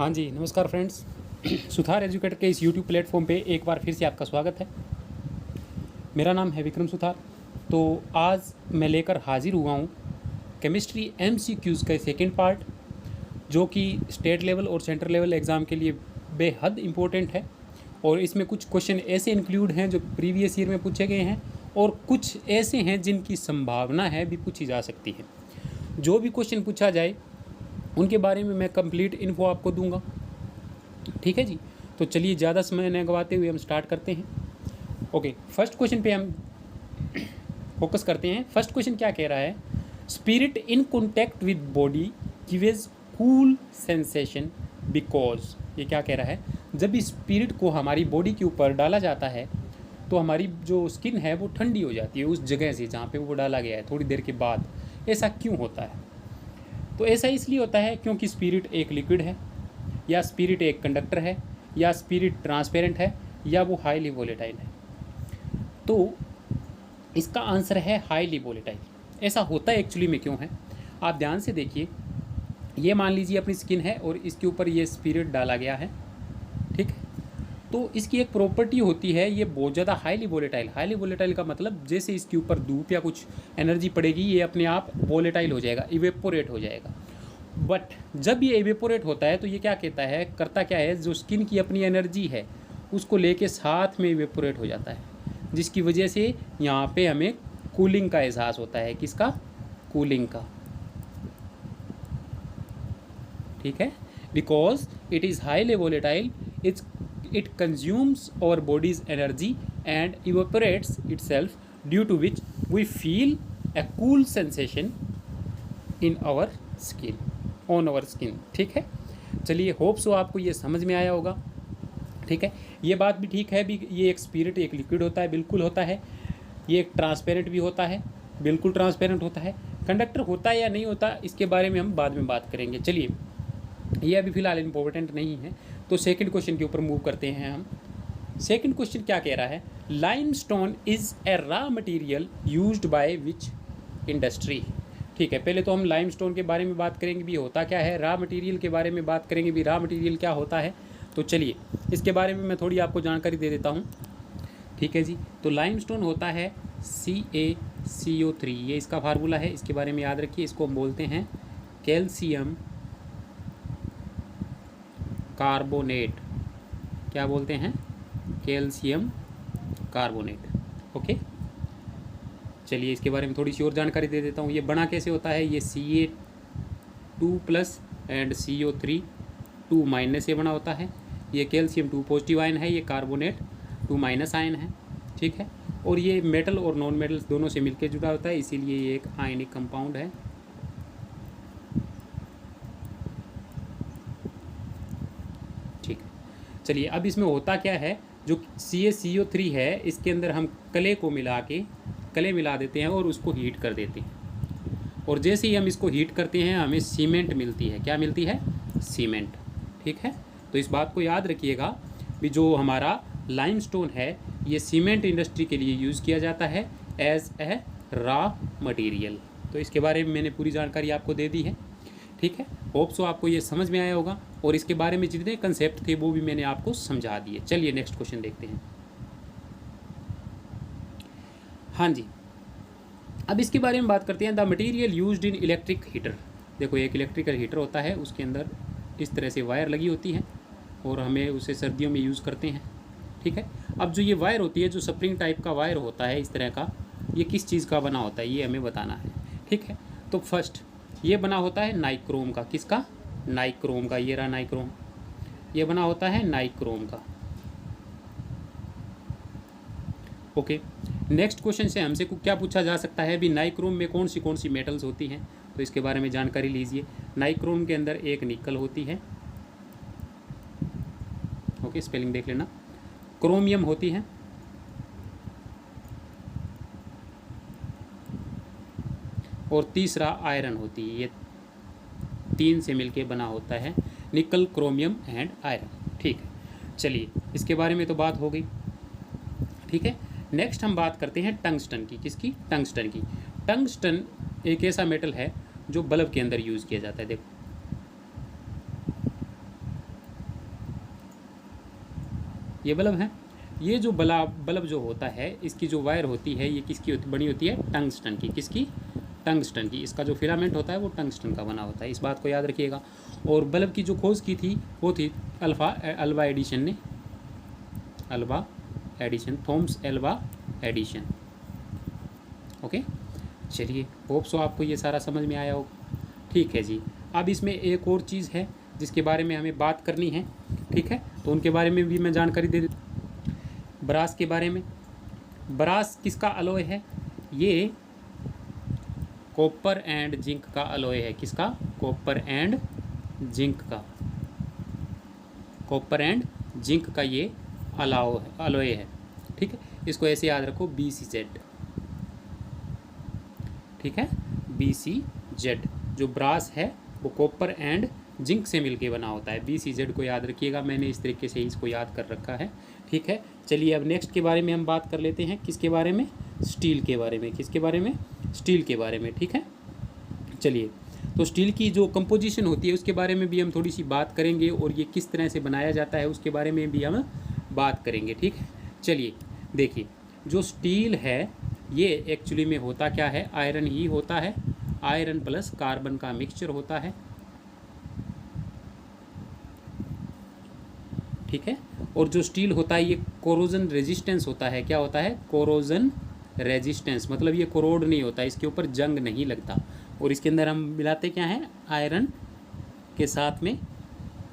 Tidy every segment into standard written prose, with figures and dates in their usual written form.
हाँ जी, नमस्कार friends. Suthar educator के इस यूट्यूब प्लेटफॉर्म पे एक बार फिर से आपका स्वागत है। मेरा नाम है विक्रम सुथार। तो आज मैं लेकर हाजिर हुआ हूँ केमिस्ट्री एमसीक्यूज़ का सेकंड पार्ट, जो कि स्टेट लेवल और सेंट्रल लेवल एग्ज़ाम के लिए बेहद इम्पोर्टेंट है। और इसमें कुछ क्वेश्चन ऐसे इंक्लूड हैं जो प्रीवियस ईयर में पूछे गए हैं, और कुछ ऐसे हैं जिनकी संभावना है भी पूछी जा सकती है। जो भी क्वेश्चन पूछा जाए उनके बारे में मैं कंप्लीट इन्फो आपको दूंगा। ठीक है जी, तो चलिए ज़्यादा समय न गवाते हुए हम स्टार्ट करते हैं। ओके, फर्स्ट क्वेश्चन पे हम फोकस करते हैं। फर्स्ट क्वेश्चन क्या कह रहा है? Spirit in contact with body gives cool sensation because. ये क्या कह रहा है? जब इस स्पिरिट को हमारी बॉडी के ऊपर डाला जाता है तो हमारी जो स्किन है वो ठंडी हो जाती है उस जगह से जहाँ पे वो डाला गया है थोड़ी देर के बाद। ऐसा क्यों होता है? तो ऐसा इसलिए होता है क्योंकि स्पिरिट एक लिक्विड है, या स्पिरिट एक कंडक्टर है, या स्पिरिट ट्रांसपेरेंट है, या वो हाईली वोलेटाइल है। तो इसका आंसर है हाईली वोलेटाइल। ऐसा होता है एक्चुअली में क्यों है, आप ध्यान से देखिए। ये मान लीजिए अपनी स्किन है और इसके ऊपर ये स्पिरिट डाला गया है, ठीक है। तो इसकी एक प्रॉपर्टी होती है, ये बहुत ज़्यादा हाईली वोलेटाइल। हाईली वोलेटाइल का मतलब जैसे इसके ऊपर धूप या कुछ एनर्जी पड़ेगी ये अपने आप वोलेटाइल हो जाएगा, इवेपोरेट हो जाएगा। बट जब ये इवेपोरेट होता है तो ये क्या कहता है, करता क्या है, जो स्किन की अपनी एनर्जी है उसको लेके साथ में इवेपोरेट हो जाता है, जिसकी वजह से यहाँ पे हमें कूलिंग का एहसास होता है। किसका? कूलिंग का, ठीक है। Because it is highly volatile, it consumes our body's energy and evaporates itself, due to which we feel a cool sensation in our skin, on our skin। ठीक है, चलिए होप सो आपको ये समझ में आया होगा। ठीक है, ये बात भी ठीक है भी, ये एक स्पिरिट एक लिक्विड होता है, बिल्कुल होता है। ये एक ट्रांसपेरेंट भी होता है, बिल्कुल ट्रांसपेरेंट होता है। कंडक्टर होता है या नहीं होता इसके बारे में हम बाद में बात करेंगे। चलिए, ये अभी फ़िलहाल इम्पोर्टेंट नहीं है। तो सेकंड क्वेश्चन के ऊपर मूव करते हैं हम। सेकंड क्वेश्चन क्या कह रहा है? Limestone is a raw material used by which industry. ठीक है, पहले तो हम लाइमस्टोन के बारे में बात करेंगे भी होता क्या है, रॉ मटेरियल के बारे में बात करेंगे भी रॉ मटेरियल क्या होता है। तो चलिए इसके बारे में मैं थोड़ी आपको जानकारी दे देता हूँ। ठीक है जी, तो लाइमस्टोन होता है CaCO3, ये इसका फार्मूला है, इसके बारे में याद रखिए। इसको हम बोलते हैं कैल्शियम कार्बोनेट। क्या बोलते हैं? Calcium carbonate. ओके, चलिए इसके बारे में थोड़ी सी और जानकारी दे देता हूँ। ये बना कैसे होता है? ये Ca2+ एंड CO3 2- से बना होता है। ये कैल्शियम 2 पॉजिटिव आयन है, ये कार्बोनेट 2- आयन है, ठीक है। और ये मेटल और नॉन मेटल दोनों से मिलकर जुड़ा होता है, इसीलिए ये एक आयनिक कंपाउंड है। चलिए अब इसमें होता क्या है, जो CaCO3 है इसके अंदर हम कले मिला देते हैं और उसको हीट कर देते हैं। और जैसे ही हम इसको हीट करते हैं हमें सीमेंट मिलती है। क्या मिलती है? सीमेंट। ठीक है, तो इस बात को याद रखिएगा कि जो हमारा लाइमस्टोन है ये सीमेंट इंडस्ट्री के लिए यूज़ किया जाता है एज ए रॉ मटेरियल। तो इसके बारे में मैंने पूरी जानकारी आपको दे दी है। ठीक है, होप सो आपको ये समझ में आया होगा, और इसके बारे में जितने कंसेप्ट थे वो भी मैंने आपको समझा दिए। चलिए नेक्स्ट क्वेश्चन देखते हैं। हाँ जी, अब इसके बारे में बात करते हैं। The material used in electric heater. देखो, एक इलेक्ट्रिकल हीटर होता है, उसके अंदर इस तरह से वायर लगी होती है और हमें उसे सर्दियों में यूज़ करते हैं। ठीक है, अब जो ये वायर होती है, जो स्प्रिंग टाइप का वायर होता है इस तरह का, ये किस चीज़ का बना होता है ये हमें बताना है। ठीक है, तो फर्स्ट ये बना होता है नाइक्रोम का। किसका? नाइक्रोम का। ये रहा नाइक्रोम, ये बना होता है नाइक्रोम का। ओके, नेक्स्ट क्वेश्चन से हमसे क्या पूछा जा सकता है भी, नाइक्रोम में कौन सी मेटल्स होती हैं, तो इसके बारे में जानकारी लीजिए। नाइक्रोम के अंदर एक निकल होती है, ओके स्पेलिंग देख लेना। क्रोमियम होती है, और तीसरा आयरन होती है। ये 3 से मिलके बना होता है निकल, क्रोमियम एंड आयरन। ठीक है, चलिए इसके बारे में तो बात हो गई। ठीक है, नेक्स्ट हम बात करते हैं टंगस्टन की। किसकी? टंगस्टन की। टंगस्टन एक ऐसा मेटल है जो बल्ब के अंदर यूज़ किया जाता है। देखो, ये बल्ब है। ये जो बल्ब जो होता है, इसकी जो वायर होती है ये किसकी बनी होती है? टंगस्टन की। किसकी? टंगस्टन की। इसका जो फिलामेंट होता है वो टंगस्टन का बना होता है, इस बात को याद रखिएगा। और बल्ब की जो खोज की थी वो थी अल्वा एडिशन ने, Alva Edison, Thomas Alva Edison. Okay, चलिए, होप सो आपको ये सारा समझ में आया होगा। ठीक है जी। अब इसमें एक और चीज़ है जिसके बारे में हमें बात करनी है, ठीक है, तो उनके बारे में भी मैं जानकारी दे देता हूँ। ब्रास के बारे में। ब्रास किसका अलॉय है? ये कॉपर एंड जिंक का अलॉय है। किसका? कॉपर एंड जिंक का। कॉपर एंड जिंक का ये अलॉय है, ठीक है। इसको ऐसे याद रखो, BCZ, ठीक है, BCZ। जो ब्रास है वो कॉपर एंड जिंक से मिलके बना होता है। BCZ को याद रखिएगा, मैंने इस तरीके से इसको याद कर रखा है, ठीक है। चलिए अब नेक्स्ट के बारे में हम बात कर लेते हैं। किसके बारे में? स्टील के बारे में। किसके बारे में? स्टील के बारे में, ठीक है। चलिए, तो स्टील की जो कंपोजिशन होती है उसके बारे में भी हम थोड़ी सी बात करेंगे, और ये किस तरह से बनाया जाता है उसके बारे में भी हम बात करेंगे, ठीक है। चलिए देखिए, जो स्टील है ये एक्चुअली में होता क्या है? आयरन ही होता है। आयरन प्लस कार्बन का मिक्सचर होता है, ठीक है। और जो स्टील होता है ये कोरोजन रेजिस्टेंस होता है। क्या होता है? कोरोजन रेजिस्टेंस, मतलब ये कोरोड नहीं होता, इसके ऊपर जंग नहीं लगता। और इसके अंदर हम मिलाते क्या हैं? आयरन के साथ में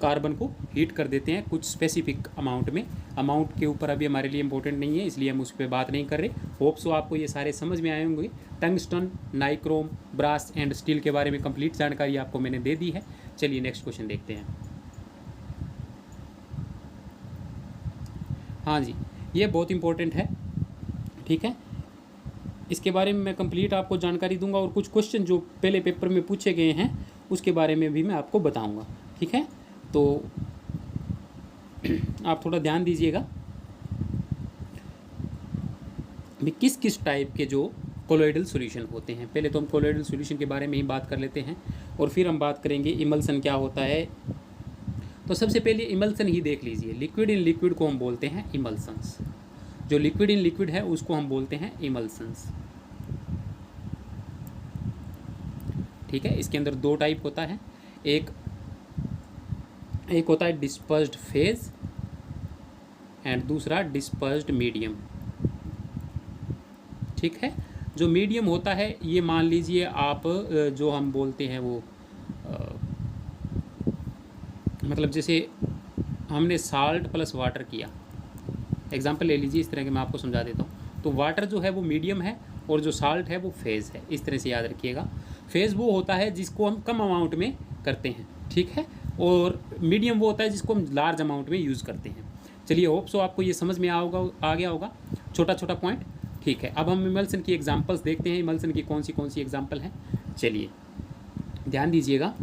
कार्बन को हीट कर देते हैं कुछ स्पेसिफिक अमाउंट में। अमाउंट के ऊपर अभी हमारे लिए इंपॉर्टेंट नहीं है, इसलिए हम उस पर बात नहीं कर रहे। होप सो आपको ये सारे समझ में आए होंगे। Tungsten, nichrome, brass and steel के बारे में कंप्लीट जानकारी आपको मैंने दे दी है। चलिए नेक्स्ट क्वेश्चन देखते हैं। हाँ जी, ये बहुत इंपॉर्टेंट है, ठीक है। इसके बारे में मैं कंप्लीट आपको जानकारी दूंगा, और कुछ क्वेश्चन जो पहले पेपर में पूछे गए हैं उसके बारे में भी मैं आपको बताऊंगा, ठीक है। तो आप थोड़ा ध्यान दीजिएगा भी किस किस टाइप के जो कोलोइडल सॉल्यूशन होते हैं। पहले तो हम कोलोइडल सॉल्यूशन के बारे में ही बात कर लेते हैं, और फिर हम बात करेंगे इमल्सन क्या होता है। तो सबसे पहले इमल्सन ही देख लीजिए। लिक्विड इन लिक्विड को हम बोलते हैं इमल्सन्स। जो लिक्विड इन लिक्विड है उसको हम बोलते हैं इमल्सन्स, ठीक है। इसके अंदर दो टाइप होता है, एक होता है डिस्पर्स्ड फेज एंड दूसरा डिस्पर्स्ड मीडियम, ठीक है। जो मीडियम होता है ये मान लीजिए आप जो हम बोलते हैं वो मतलब जैसे हमने साल्ट प्लस वाटर किया, एग्जांपल ले लीजिए, इस तरह के मैं आपको समझा देता हूँ। तो वाटर जो है वो मीडियम है और जो साल्ट है वो फेज़ है, इस तरह से याद रखिएगा। फेज़ वो होता है जिसको हम कम अमाउंट में करते हैं, ठीक है, और मीडियम वो होता है जिसको हम लार्ज अमाउंट में यूज़ करते हैं। चलिए होप सो आपको ये समझ में आ गया होगा, छोटा छोटा पॉइंट, ठीक है। अब हम इमल्सन की एग्जांपल्स देखते हैं, इमल्सन की कौन सी एग्जांपल हैं। चलिए ध्यान दीजिएगा,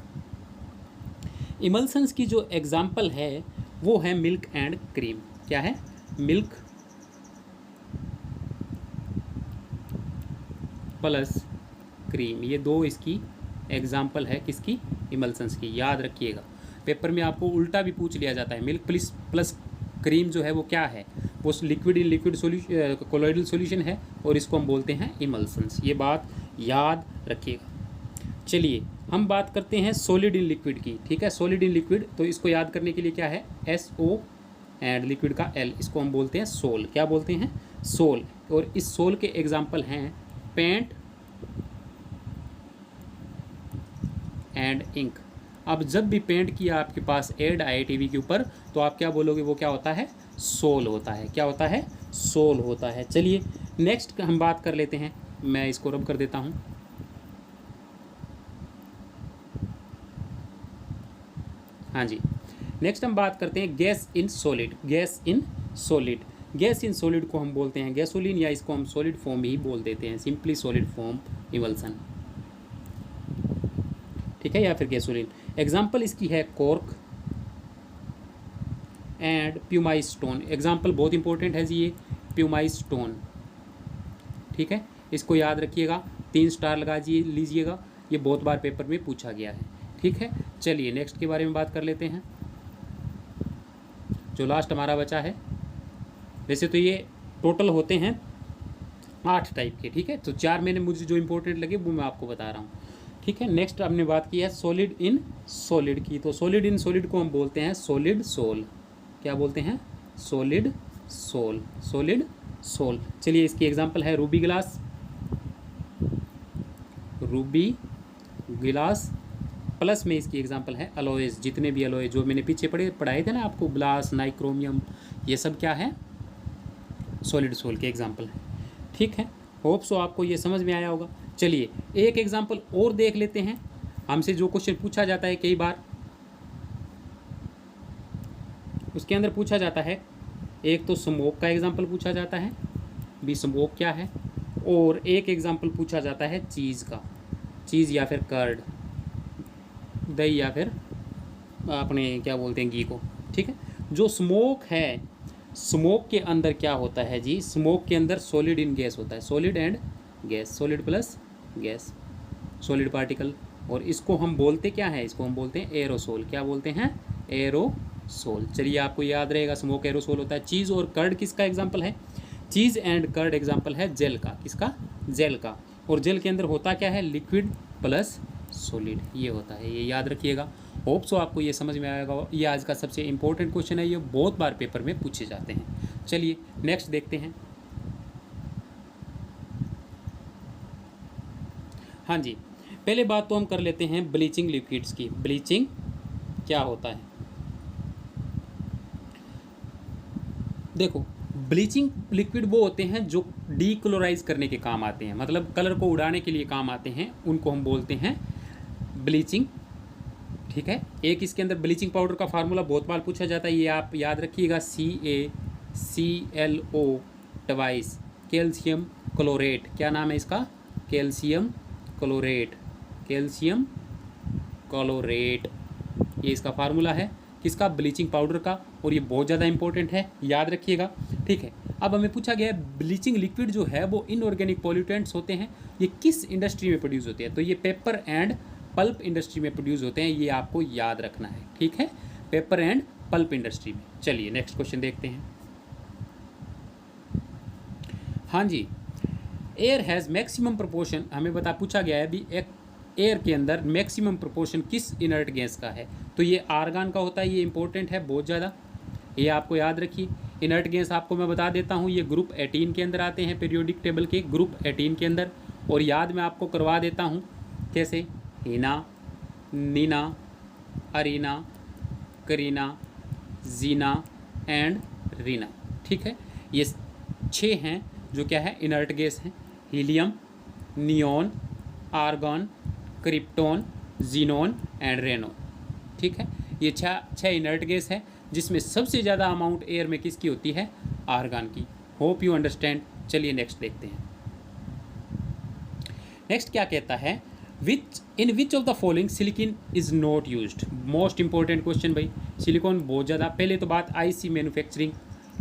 इमल्सन्स की जो एग्जांपल है वो है मिल्क एंड क्रीम। क्या है? मिल्क प्लस क्रीम, ये दो इसकी एग्जांपल है किसकी? इमल्सन्स की। याद रखिएगा, पेपर में आपको उल्टा भी पूछ लिया जाता है। मिल्क प्लस क्रीम जो है वो क्या है? वो liquid in liquid solution, colloidal solution है, और इसको हम बोलते हैं इमल्सन्स। ये बात याद रखिएगा। चलिए हम बात करते हैं सॉलिड इन लिक्विड की, ठीक है। सॉलिड इन लिक्विड, तो इसको याद करने के लिए क्या है? SO एंड लिक्विड का L, इसको हम बोलते हैं सोल। क्या बोलते हैं? सोल। और इस सोल के एग्जाम्पल हैं पेंट एंड इंक। अब जब भी पेंट किया आपके पास एड IITV के ऊपर, तो आप क्या बोलोगे? वो क्या होता है? सोल होता है। क्या होता है? सोल होता है। चलिए नेक्स्ट हम बात कर लेते हैं, मैं इसको रब कर देता हूँ। हाँ जी, नेक्स्ट हम बात करते हैं gas in solid. Gas in solid, gas in solid को हम बोलते हैं गैसोलीन, या इसको हम सॉलिड फॉर्म ही बोल देते हैं, सिंपली सॉलिड फॉर्म इमल्सन, ठीक है, या फिर गैसोलीन। एग्जाम्पल इसकी है cork and pumice stone. Example बहुत इंपॉर्टेंट है जी, ये प्यूमाइस स्टोन, ठीक है। इसको याद रखिएगा, 3 स्टार लगा लीजिएगा, ये बहुत बार पेपर में पूछा गया है, ठीक है। चलिए नेक्स्ट के बारे में बात कर लेते हैं, जो लास्ट हमारा बचा है वैसे तो ये टोटल होते हैं 8 टाइप के, ठीक है। तो 4 मैंने मुझे जो इंपॉर्टेंट लगे वो मैं आपको बता रहा हूँ, ठीक है। नेक्स्ट हमने बात की है सॉलिड इन सॉलिड की। तो सॉलिड इन सॉलिड को हम बोलते हैं सॉलिड सोल। क्या बोलते हैं? Solid sol, solid sol. चलिए इसकी एग्जांपल है रूबी ग्लास, रूबी गिलास, प्लस में इसकी एग्जांपल है अलॉयज़। जितने भी अलॉय जो मैंने पीछे पढ़ाए थे ना आपको, ग्लास, नाइक्रोमियम, ये सब क्या है? सॉलिड सोल के एग्जांपल है, ठीक है। होप सो आपको ये समझ में आया होगा। चलिए एक एग्जांपल और देख लेते हैं। हमसे जो क्वेश्चन पूछा जाता है कई बार, उसके अंदर पूछा जाता है, एक तो स्मोक का एग्जांपल पूछा जाता है, भी स्मोक क्या है, और एक एग्जांपल पूछा जाता है चीज़ का, चीज़ या फिर कर्ड, दही या फिर अपने क्या बोलते हैं घी को, ठीक है। जो स्मोक है, स्मोक के अंदर क्या होता है जी? स्मोक के अंदर सॉलिड इन गैस होता है, solid and gas, solid plus gas, solid particle. और इसको हम बोलते क्या है? इसको हम बोलते हैं एरोसोल। क्या बोलते हैं? एरोसोल। चलिए आपको याद रहेगा स्मोक एरोसोल होता है। चीज़ और कर्ड किसका एग्जाम्पल है? चीज़ एंड कर्ड एग्जाम्पल है जेल का। किसका? जेल का। और जेल के अंदर होता क्या है? लिक्विड प्लस सॉलिड, ये होता है, ये याद रखिएगा। होप सो आपको ये समझ में आएगा। ये आज का सबसे इंपॉर्टेंट क्वेश्चन है, ये बहुत बार पेपर में पूछे जाते हैं। चलिए नेक्स्ट देखते हैं। हाँ जी, पहले बात तो हम कर लेते हैं ब्लीचिंग लिक्विड्स की। ब्लीचिंग क्या होता है? देखो, ब्लीचिंग लिक्विड वो होते हैं जो डीक्लोराइज करने के काम आते हैं, मतलब कलर को उड़ाने के लिए काम आते हैं, उनको हम बोलते हैं ब्लीचिंग, ठीक है। एक इसके अंदर ब्लीचिंग पाउडर का फार्मूला बहुत बार पूछा जाता है, ये आप याद रखिएगा, CaClO ट्वाइस, कैल्शियम क्लोरेट। क्या नाम है इसका? कैल्शियम क्लोरेट, कैल्शियम क्लोरेट, ये इसका फार्मूला है। किसका? ब्लीचिंग पाउडर का। और ये बहुत ज़्यादा इंपॉर्टेंट है, याद रखिएगा, ठीक है। अब हमें पूछा गया है ब्लीचिंग लिक्विड जो है वो इनऑर्गेनिक पॉल्यूटेंट्स होते हैं, ये किस इंडस्ट्री में प्रोड्यूस होते हैं? तो ये पेपर एंड पल्प इंडस्ट्री में प्रोड्यूस होते हैं, ये आपको याद रखना है, ठीक है। पेपर एंड पल्प इंडस्ट्री में। चलिए नेक्स्ट क्वेश्चन देखते हैं। हाँ जी, एयर हैज़ मैक्सिमम प्रोपोर्शन, हमें पूछा गया है भी एक एयर के अंदर मैक्सिमम प्रोपोर्शन किस इनर्ट गैस का है? तो ये आर्गन का होता है, ये इंपॉर्टेंट है बहुत ज़्यादा, ये आपको याद रखिए। इनर्ट गैस आपको मैं बता देता हूँ, ये ग्रुप 18 के अंदर आते हैं, पीरियोडिक टेबल के ग्रुप 18 के अंदर। और याद मैं आपको करवा देता हूँ कैसे? हीना, नीना, अरीना, करीना, जीना एंड रीना, ठीक है। ये 6 हैं जो क्या है? इनर्ट गैस हैं। Helium, neon, argon, krypton, xenon and radon, ठीक है। ये 6 इनर्ट गैस है, जिसमें सबसे ज़्यादा अमाउंट एयर में किसकी होती है? आर्गन की। Hope you understand. चलिए नेक्स्ट देखते हैं। नेक्स्ट क्या कहता है? In which of the following silicon is not used? Most important question भाई, सिलिकॉन बहुत ज़्यादा। पहले तो बात IC manufacturing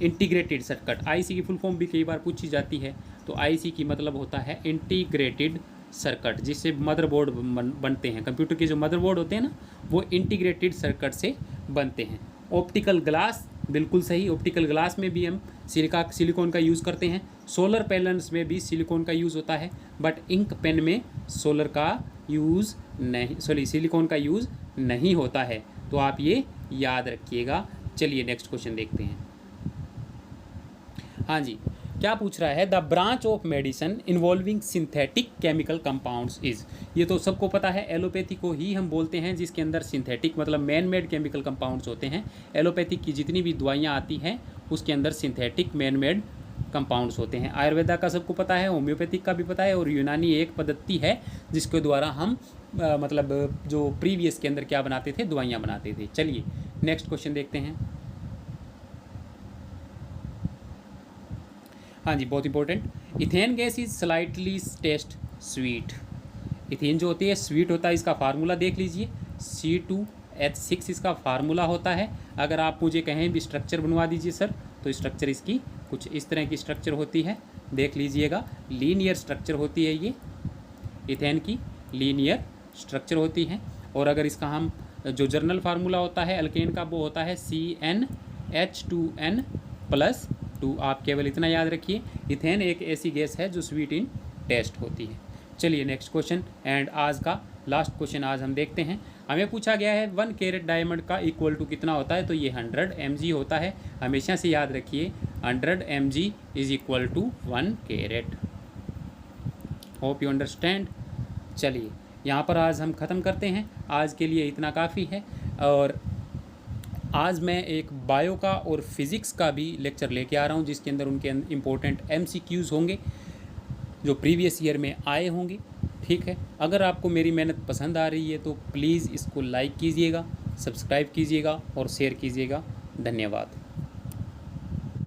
integrated circuit, IC की फुल फॉर्म भी कई बार पूछी जाती है। तो IC की मतलब होता है इंटीग्रेटेड सर्किट, जिससे मदरबोर्ड बनते हैं। कंप्यूटर के जो मदरबोर्ड होते हैं ना, वो इंटीग्रेटेड सर्किट से बनते हैं। ऑप्टिकल ग्लास, बिल्कुल सही, ऑप्टिकल ग्लास में भी हम सिलिकॉन का यूज़ करते हैं। सोलर पैनल्स में भी सिलिकॉन का यूज़ होता है, बट इंक पेन में सोलर का यूज़ नहीं, सिलिकॉन का यूज़ नहीं होता है। तो आप ये याद रखिएगा। चलिए नेक्स्ट क्वेश्चन देखते हैं। हाँ जी, क्या पूछ रहा है? The branch of medicine involving synthetic chemical compounds is. ये तो सबको पता है, एलोपैथी को ही हम बोलते हैं जिसके अंदर सिंथेटिक मतलब मैन मेड केमिकल कंपाउंड्स होते हैं। एलोपैथिक की जितनी भी दवाइयाँ आती हैं उसके अंदर सिंथेटिक मैन मेड कंपाउंड्स होते हैं। आयुर्वेदा का सबको पता है, होम्योपैथिक का भी पता है, और यूनानी एक पद्धति है जिसके द्वारा हम मतलब जो प्रीवियस के अंदर क्या बनाते थे? दवाइयाँ बनाते थे। चलिए नेक्स्ट क्वेश्चन देखते हैं। हाँ जी, बहुत important. Ethane gas is slightly test sweet. Ethane जो होती है स्वीट होता है, इसका फार्मूला देख लीजिए, C2H6 इसका फार्मूला होता है। अगर आप मुझे कहें भी स्ट्रक्चर बनवा दीजिए सर, तो स्ट्रक्चर इसकी कुछ इस तरह की स्ट्रक्चर होती है, देख लीजिएगा। लीनियर स्ट्रक्चर होती है, ये इथेन की लीनियर स्ट्रक्चर होती है। और अगर इसका हम जो जर्नल फार्मूला होता है अल्केन का, वो होता है CnH2n+ तो आप केवल इतना याद रखिए, इथेन एक ऐसी गैस है जो स्वीट इन टेस्ट होती है। चलिए नेक्स्ट क्वेश्चन एंड आज का लास्ट क्वेश्चन आज हम देखते हैं। हमें पूछा गया है 1 कैरेट डायमंड का इक्वल टू कितना होता है, तो ये 100 mg होता है। हमेशा से याद रखिए 100 mg is equal to 1 carat. Hope you understand. चलिए यहाँ पर आज हम ख़त्म करते हैं, आज के लिए इतना काफ़ी है। और आज मैं एक बायो का और फिज़िक्स का भी लेक्चर लेके आ रहा हूँ, जिसके अंदर उनके इम्पोर्टेंट MCQs होंगे जो प्रीवियस ईयर में आए होंगे। ठीक है, अगर आपको मेरी मेहनत पसंद आ रही है तो प्लीज़ इसको लाइक कीजिएगा, सब्सक्राइब कीजिएगा और शेयर कीजिएगा। धन्यवाद।